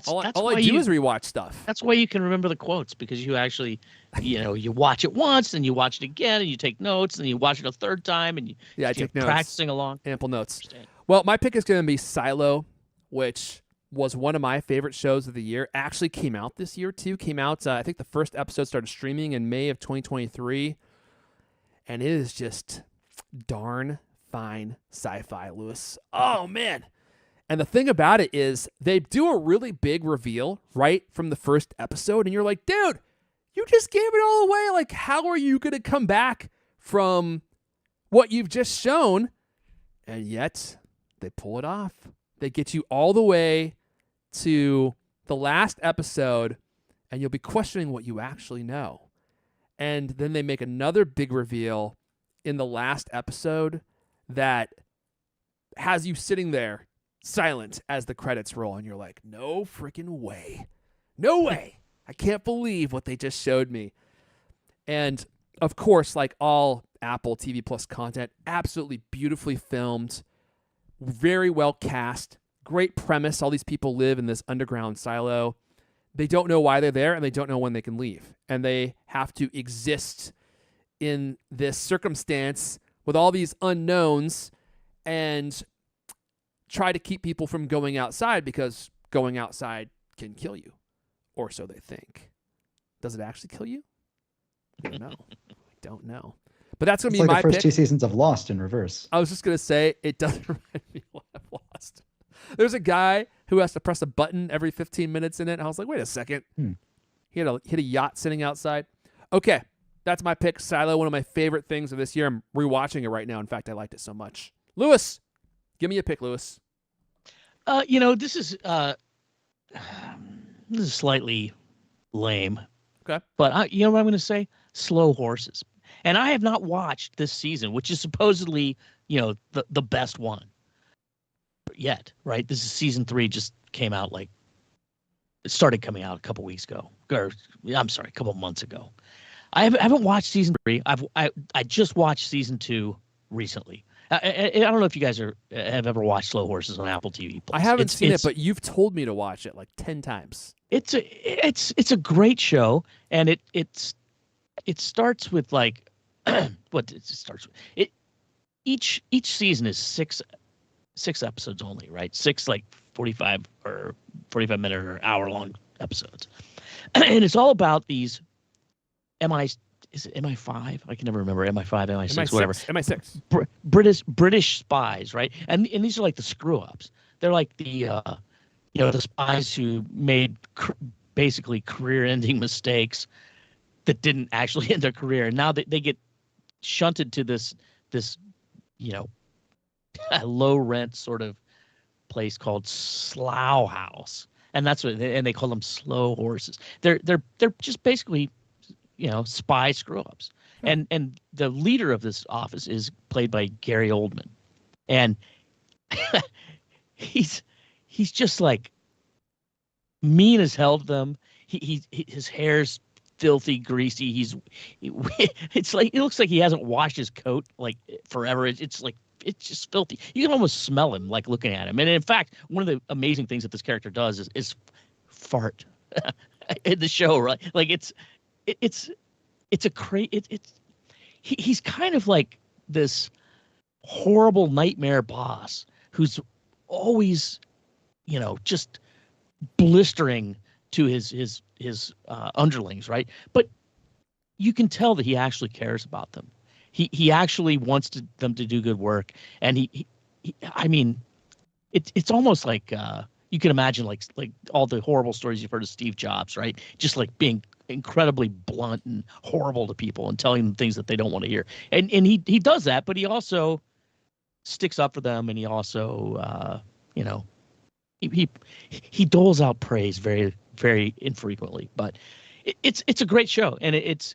All I do is rewatch stuff. That's why you can remember the quotes, because you actually, you watch it once and you watch it again and you take notes and you watch it a third time and I take notes. Practicing along. Ample notes. Well, my pick is going to be Silo, which was one of my favorite shows of the year. Actually came out this year too. Came out, I think the first episode started streaming in May of 2023. And it is just darn fine sci-fi, Lewis. Oh, man. And the thing about it is they do a really big reveal right from the first episode. And you're like, dude, you just gave it all away. Like, how are you going to come back from what you've just shown? And yet they pull it off. They get you all the way to the last episode, and you'll be questioning what you actually know. And then they make another big reveal in the last episode that has you sitting there silent as the credits roll, and you're like, no freaking way. No way. I can't believe what they just showed me. And of course, like all Apple TV Plus content, absolutely beautifully filmed, very well cast, great premise. All these people live in this underground silo. They don't know why they're there, and they don't know when they can leave. And they have to exist in this circumstance with all these unknowns and try to keep people from going outside, because going outside can kill you, or so they think. Does it actually kill you? I don't know. I don't know. But that's going to be like my the first pick. 2 seasons of Lost in reverse. I was just going to say, it doesn't remind me of Lost. There's a guy who has to press a button every 15 minutes in it. And I was like, wait a second. He hit a yacht sitting outside. Okay, that's my pick. Silo, one of my favorite things of this year. I'm rewatching it right now. In fact, I liked it so much. Lewis, give me a pick, Lewis. This is slightly lame. Okay. But you know what I'm going to say? Slow Horses. And I have not watched this season, which is supposedly, the best one yet, right? This is season 3, just came out it started coming out a couple weeks ago. Or I'm sorry, a couple months ago. I haven't watched season 3. I just watched season 2 recently. I don't know if you guys have ever watched Slow Horses on Apple TV+. I haven't seen it, but you've told me to watch it like 10 times. It's a great show, and it starts with what it starts with. Each season is six episodes only, right? 6 45 minute or hour long episodes, and it's all about these Is it MI5? I can never remember. MI5, MI6, whatever. MI6. British spies, right? And these are like the screw ups. They're like the the spies who made basically career ending mistakes that didn't actually end their career. And now they get shunted to this low rent sort of place called Slough House. And that's what they call them slow horses. They're just basically spy screw-ups. And the leader of this office is played by Gary Oldman. And he's just like mean as hell to them. His hair's filthy, greasy. It's like it looks like he hasn't washed his coat forever. It's just filthy. You can almost smell him looking at him. And in fact, one of the amazing things that this character does is fart in the show, right? He's kind of like this horrible nightmare boss who's always, just blistering to his underlings, right? But you can tell that he actually cares about them. He actually wants them to do good work, and it's almost like you can imagine like all the horrible stories you've heard of Steve Jobs, right? Just being incredibly blunt and horrible to people and telling them things that they don't want to hear. And he does that, but he also sticks up for them, and he also he doles out praise very, very infrequently. But it's a great show, and it's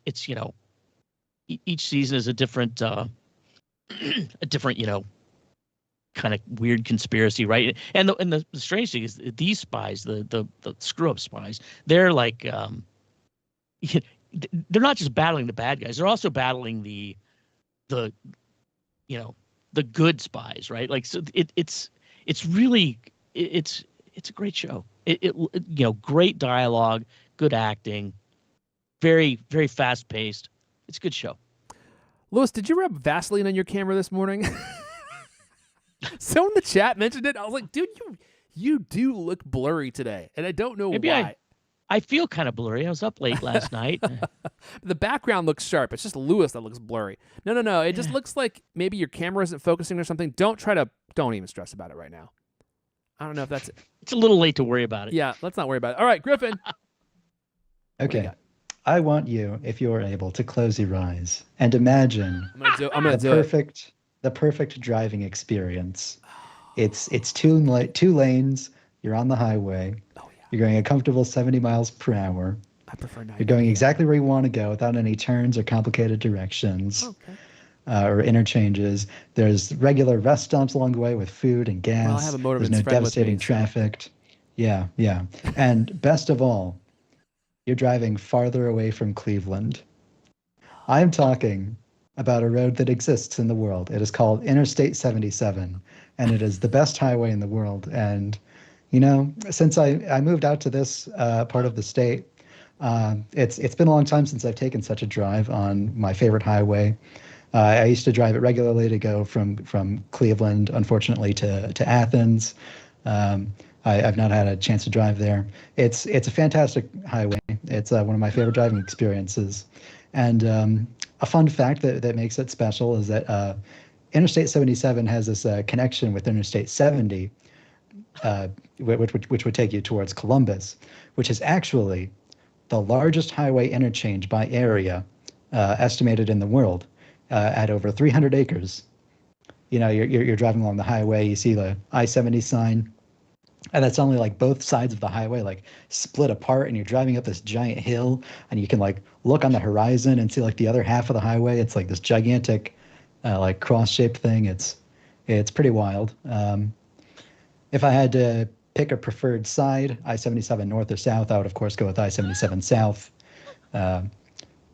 each season is a different kind of weird conspiracy, right? And the strange thing is these spies, the screw up spies, they're they're not just battling the bad guys; they're also battling the good spies, right? So it's really it's a great show. Great dialogue, good acting, very, very fast paced. It's a good show. Lewis, did you rub Vaseline on your camera this morning? Someone in the chat mentioned it. I was like, dude, you do look blurry today, and I don't know why. I feel kind of blurry. I was up late last night. The background looks sharp. It's just Lewis that looks blurry. No. It just looks like maybe your camera isn't focusing or something. Don't even stress about it right now. I don't know if that's it. It's a little late to worry about it. Yeah, let's not worry about it. All right, Griffin. Okay. I want you, if you're able, to close your eyes and imagine the perfect driving experience. It's two lanes. You're on the highway. Oh, yeah. You're going a comfortable 70 miles per hour. I prefer 90. You're going exactly where you want to go without any turns or complicated directions. Okay. Or interchanges. There's regular rest stops along the way with food and gas. Well, I have a motorman's There's no friend with devastating me, so- traffic. Yeah. And best of all, you're driving farther away from Cleveland. I'm talking about a road that exists in the world. It is called Interstate 77, and it is the best highway in the world. And, since I moved out to this part of the state, it's been a long time since I've taken such a drive on my favorite highway. I used to drive it regularly to go from Cleveland, unfortunately, to Athens. I've not had a chance to drive there. It's a fantastic highway. It's one of my favorite driving experiences. And a fun fact that makes it special is that Interstate 77 has this connection with Interstate 70, which would take you towards Columbus, which is actually the largest highway interchange by area, estimated in the world, at over 300 acres. You know, you're driving along the highway, you see the I-70 sign, and that's only like both sides of the highway like split apart, and you're driving up this giant hill, and you can like look on the horizon and see like the other half of the highway. It's like this gigantic, like cross-shaped thing. It's pretty wild. If I had to pick a preferred side, I-77 north or south, I would of course go with I-77 south,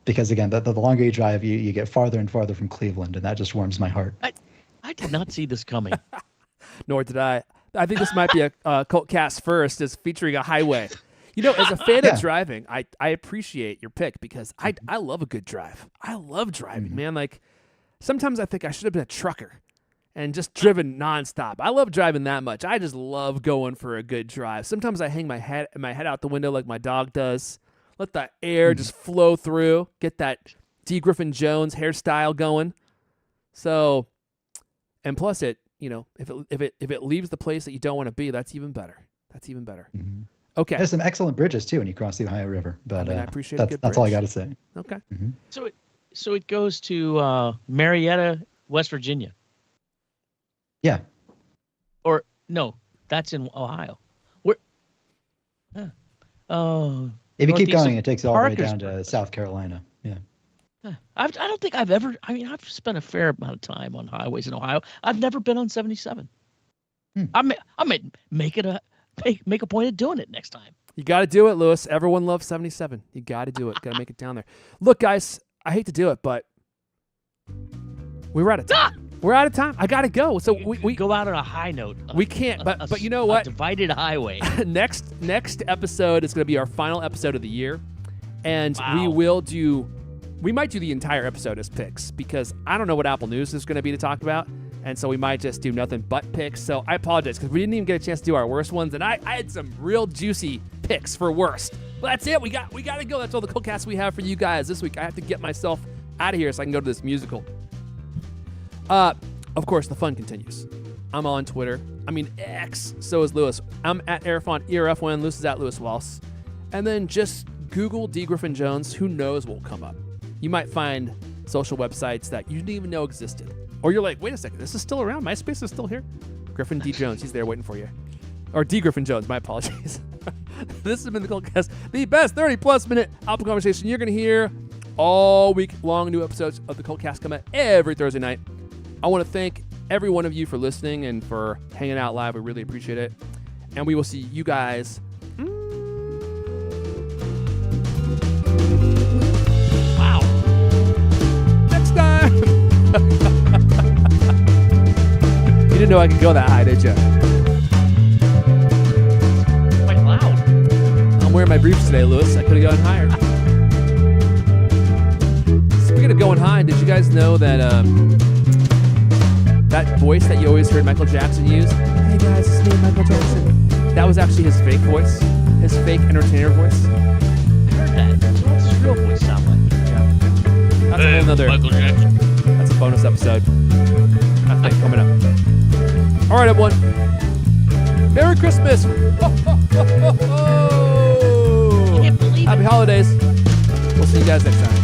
because again, the longer you drive, you get farther and farther from Cleveland, and that just warms my heart. I did not see this coming. Nor did I. I think this might be a CultCast first, is featuring a highway. You know, as a fan of driving, I appreciate your pick because I love a good drive. I love driving, man. Like, sometimes I think I should have been a trucker and just driven nonstop. I love driving that much. I just love going for a good drive. Sometimes I hang my head out the window like my dog does. Let the air just flow through. Get that D. Griffin Jones hairstyle going. So, and plus it, you know, if it leaves the place that you don't want to be, that's even better. That's even better. Mm-hmm. Okay. There's some excellent bridges too when you cross the Ohio River, but I appreciate that's all I got to say. Okay. Mm-hmm. So it goes to Marietta, West Virginia. Yeah. Or no, that's in Ohio. Where? Oh. If you keep northeast going, of it takes you all the way down Parkersburg. to South Carolina. Yeah. I don't think I've ever. I mean, I've spent a fair amount of time on highways in Ohio. I've never been on 77. I may make a point of doing it next time. You got to do it, Lewis. Everyone loves 77. You got to do it. Got to make it down there. Look, guys, I hate to do it, but we're out of time. We're out of time. I got to go. So we go out on a high note. We can't, but you know what? A divided highway. Next episode is going to be our final episode of the year, and Wow. we might do the entire episode as picks because I don't know what Apple News is going to be to talk about, and so we might just do nothing but picks. So I apologize because we didn't even get a chance to do our worst ones, and I had some real juicy picks for worst. But that's it. We got to go. That's all the CultCast we have for you guys this week. I have to get myself out of here so I can go to this musical. Of course, the fun continues. I'm on Twitter. I mean, X. So is Lewis. I'm at Airfont, ERF1. Lewis is at Lewis Walsh. And then just Google D. Griffin Jones. Who knows what will come up? You might find social websites that you didn't even know existed. Or you're like, wait a second, this is still around? MySpace is still here? Griffin D. Jones, he's there waiting for you. Or D. Griffin Jones, my apologies. This has been the CultCast, the best 30-plus minute Apple conversation you're going to hear all week long. New episodes of the CultCast come out every Thursday night. I want to thank every one of you for listening and for hanging out live. We really appreciate it. And we will see you guys next time. You didn't know I could go that high, did you? Quite loud. I'm wearing my briefs today, Lewis. I could have gone higher. Speaking of going high, did you guys know that that voice that you always heard Michael Jackson use? Hey guys, it's me, Michael Jackson. That was actually his fake voice, his fake entertainer voice. I heard that. So what's his real voice sound like? Yeah. That's a whole nother. Michael Jackson. That's a bonus episode. I think coming up. All right, everyone. Merry Christmas. Can't believe Happy it. holidays. We'll see you guys next time.